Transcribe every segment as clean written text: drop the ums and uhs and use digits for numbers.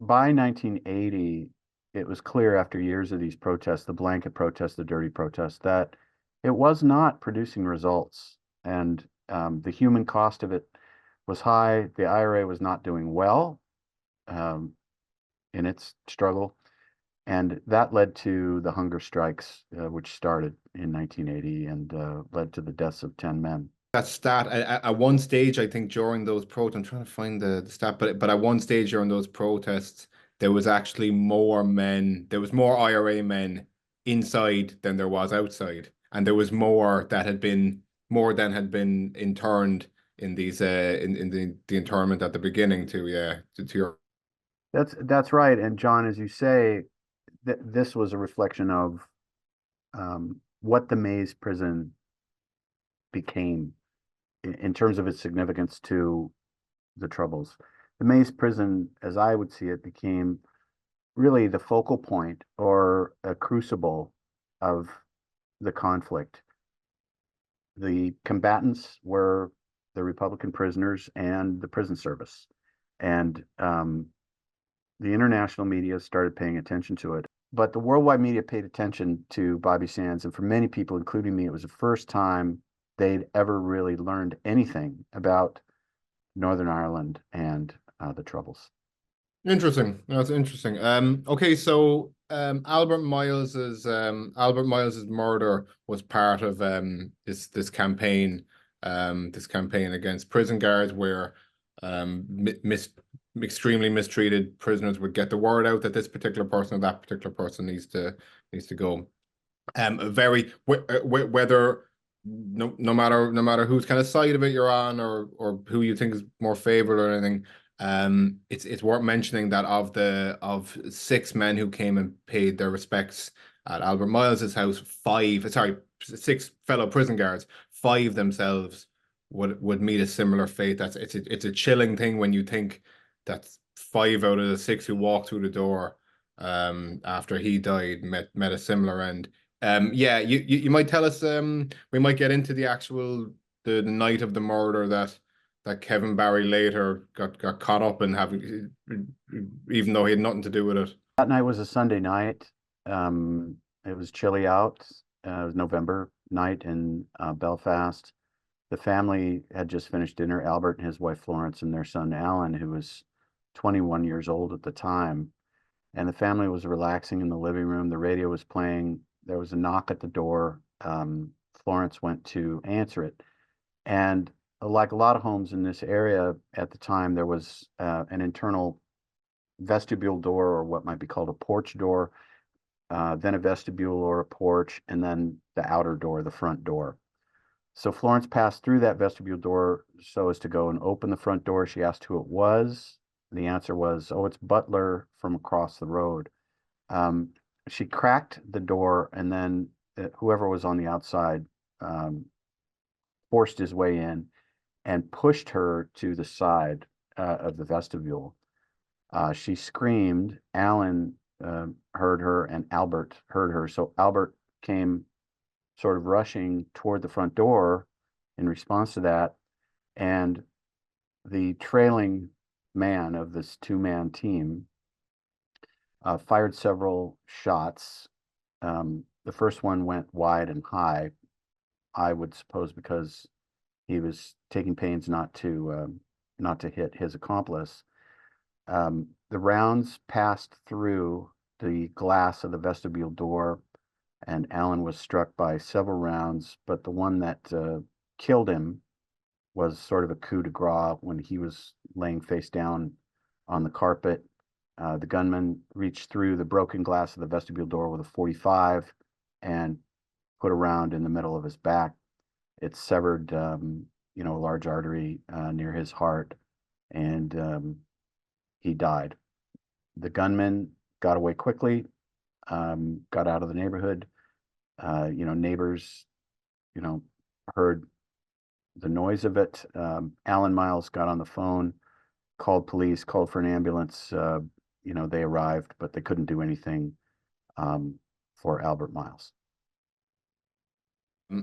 by 1980, it was clear after years of these protests, the blanket protests, the dirty protests, that it was not producing results. And the human cost of it was high. The IRA was not doing well um, in its struggle. And that led to the hunger strikes, which started in 1980 and led to the deaths of 10 men. That stat at one stage, I think during those protests, I'm trying to find the stat, but at one stage during those protests, there was actually more men, there was more IRA men inside than there was outside, and there was more than had been interned in these in the internment at the beginning too. Yeah, to your That's right. And John, as you say, this was a reflection of what the Mays prison became in terms of its significance to the Troubles. The Mays prison, as I would see it, became really the focal point or a crucible of the conflict. The combatants were the Republican prisoners and the prison service. And the international media started paying attention to it. But the worldwide media paid attention to Bobby Sands. And for many people, including me, it was the first time they'd ever really learned anything about Northern Ireland and the Troubles. Interesting. That's interesting. Okay, so Albert Miles's murder was part of this campaign, this campaign against prison guards, where extremely mistreated prisoners would get the word out that this particular person or that particular person needs to go. Very whether no matter whose kind of side of it you're on, or who you think is more favored or anything. It's worth mentioning that of 6 men who came and paid their respects at Albert Miles's house, six fellow prison guards, 5 themselves would meet a similar fate. It's a chilling thing when you think that 5 out of the 6 who walked through the door after he died met a similar end. Yeah, you might tell us. We might get into the actual the night of the murder that Kevin Barry later got caught up in having, even though he had nothing to do with it. That night was a Sunday night. It was chilly out. It was November night in Belfast. The family had just finished dinner, Albert and his wife Florence and their son Alan, who was 21 years old at the time. And the family was relaxing in the living room. The radio was playing. There was a knock at the door. Florence went to answer it. And like a lot of homes in this area at the time, there was an internal vestibule door, or what might be called a porch door, then a vestibule or a porch, and then the outer door, the front door. So Florence passed through that vestibule door so as to go and open the front door. She asked who it was. The answer was, "Oh, it's Butler from across the road." She cracked the door, and then whoever was on the outside forced his way in and pushed her to the side of the vestibule. She screamed. Alan heard her, and Albert heard her. So Albert came sort of rushing toward the front door in response to that. And the trailing man of this 2-man team fired several shots. The first one went wide and high, I would suppose because he was taking pains not to hit his accomplice. The rounds passed through the glass of the vestibule door, and Alan was struck by several rounds, but the one that killed him was sort of a coup de grace when he was laying face down on the carpet. The gunman reached through the broken glass of the vestibule door with a .45 and put a round in the middle of his back. It severed, a large artery near his heart, and he died. The gunman got away quickly, got out of the neighborhood. Neighbors, heard the noise of it. Alan Miles got on the phone, called police, called for an ambulance. They arrived, but they couldn't do anything for Albert Miles.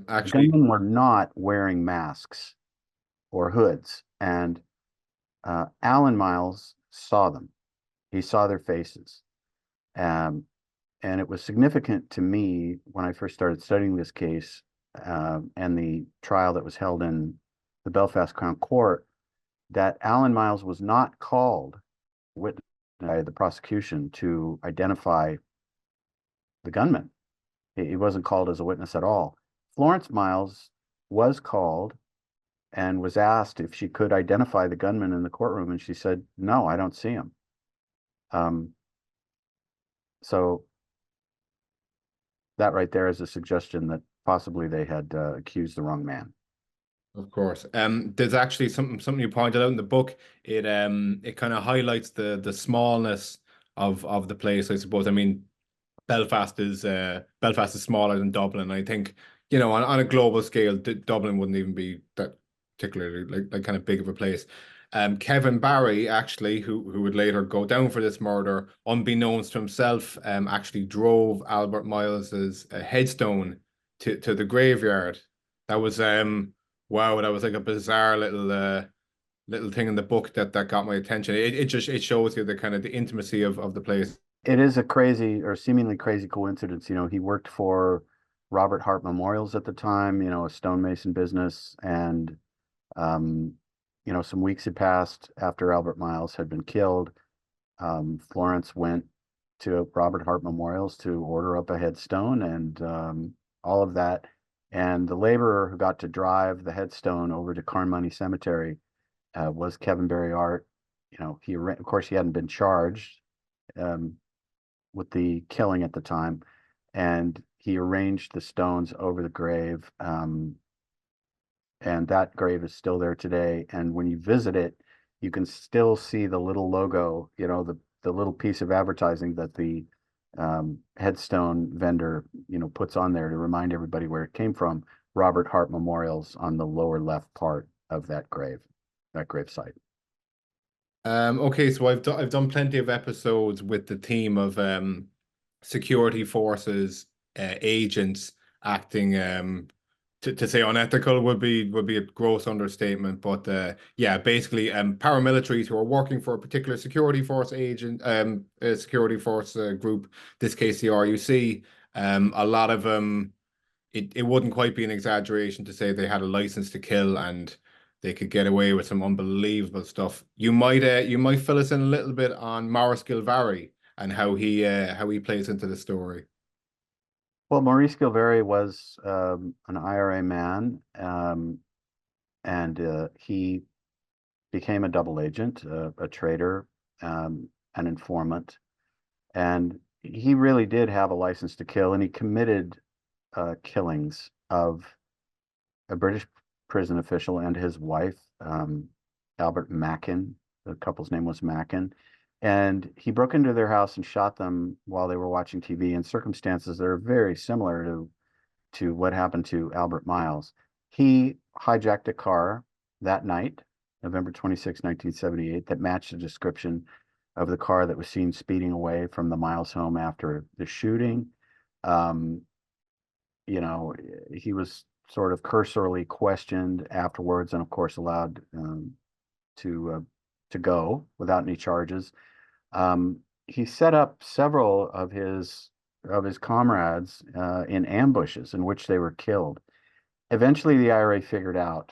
Actually, Gunmen were not wearing masks or hoods, and Alan Miles saw them. He saw their faces. Um, and it was significant to me when I first started studying this case, and the trial that was held in the Belfast Crown Court, that Alan Miles was not called witness by the prosecution to identify the gunman. He wasn't called as a witness at all. Florence Miles was called and was asked if she could identify the gunman in the courtroom, and she said, "No, I don't see him." Um, so that right there is a suggestion that possibly they had accused the wrong man. Of course. There's actually something you pointed out in the book. It kind of highlights the smallness of the place, I suppose. I mean, Belfast is smaller than Dublin. I think, on a global scale, Dublin wouldn't even be that particularly like kind of big of a place. Kevin Barry, actually, who would later go down for this murder, unbeknownst to himself, actually drove Albert Miles's headstone to the graveyard. That was wow, that was like a bizarre little thing in the book that got my attention. It shows you the kind of the intimacy of the place. It is a crazy or seemingly crazy coincidence. He worked for Robert Hart Memorials at the time, a stonemason business. And, um, some weeks had passed after Albert Miles had been killed. Florence went to Robert Hart Memorials to order up a headstone and all of that. And the laborer who got to drive the headstone over to Carnmoney Cemetery was Kevin Barry Artt. Of course, he hadn't been charged um, with the killing at the time, and he arranged the stones over the grave. And that grave is still there today. And when you visit it, you can still see the little logo, the little piece of advertising that the headstone vendor, puts on there to remind everybody where it came from. Robert Hart Memorials on the lower left part of that grave site. Okay, so I've done plenty of episodes with the theme of security forces, agents acting to say unethical would be a gross understatement, but yeah, basically paramilitaries who are working for a particular security force security force group, this case the RUC, a lot of it wouldn't quite be an exaggeration to say they had a license to kill and they could get away with some unbelievable stuff. You might fill us in a little bit on Maurice Gilvary and how he plays into the story. Well, Maurice Gilvary was an IRA man, and he became a double agent, a traitor, an informant, and he really did have a license to kill, and he committed killings of a British prison official and his wife, Albert Mackin. The couple's name was Mackin. And he broke into their house and shot them while they were watching TV in circumstances that are very similar to what happened to Albert Miles. He hijacked a car that night, November 26, 1978, that matched the description of the car that was seen speeding away from the Miles home after the shooting. Um, he was sort of cursorily questioned afterwards, and of course allowed to go without any charges. He set up several of his comrades in ambushes in which they were killed. Eventually, the IRA figured out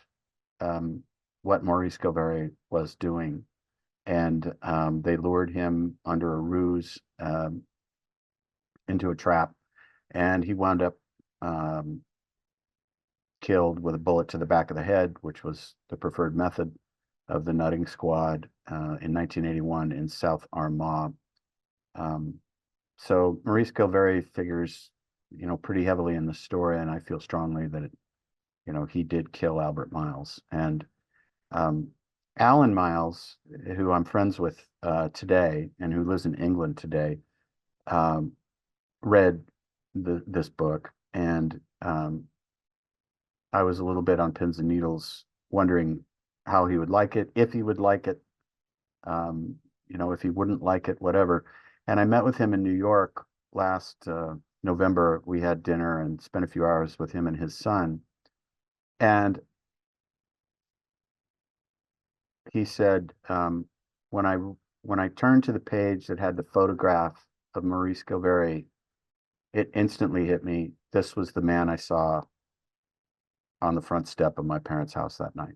what Maurice Gilvary was doing, and they lured him under a ruse into a trap, and he wound up killed with a bullet to the back of the head, which was the preferred method of the nutting squad in 1981 in South Armagh. So Maurice Gilvary figures, pretty heavily in the story, and I feel strongly that he did kill Albert Miles. And Alan Miles, who I'm friends with today and who lives in England today, read this book, and I was a little bit on pins and needles, wondering how he would like it, if he would like it, if he wouldn't like it, whatever. And I met with him in New York last November. We had dinner and spent a few hours with him and his son. And he said, when I when I turned to the page that had the photograph of Maurice Gilberry, it instantly hit me. This was the man I saw on the front step of my parents' house that night.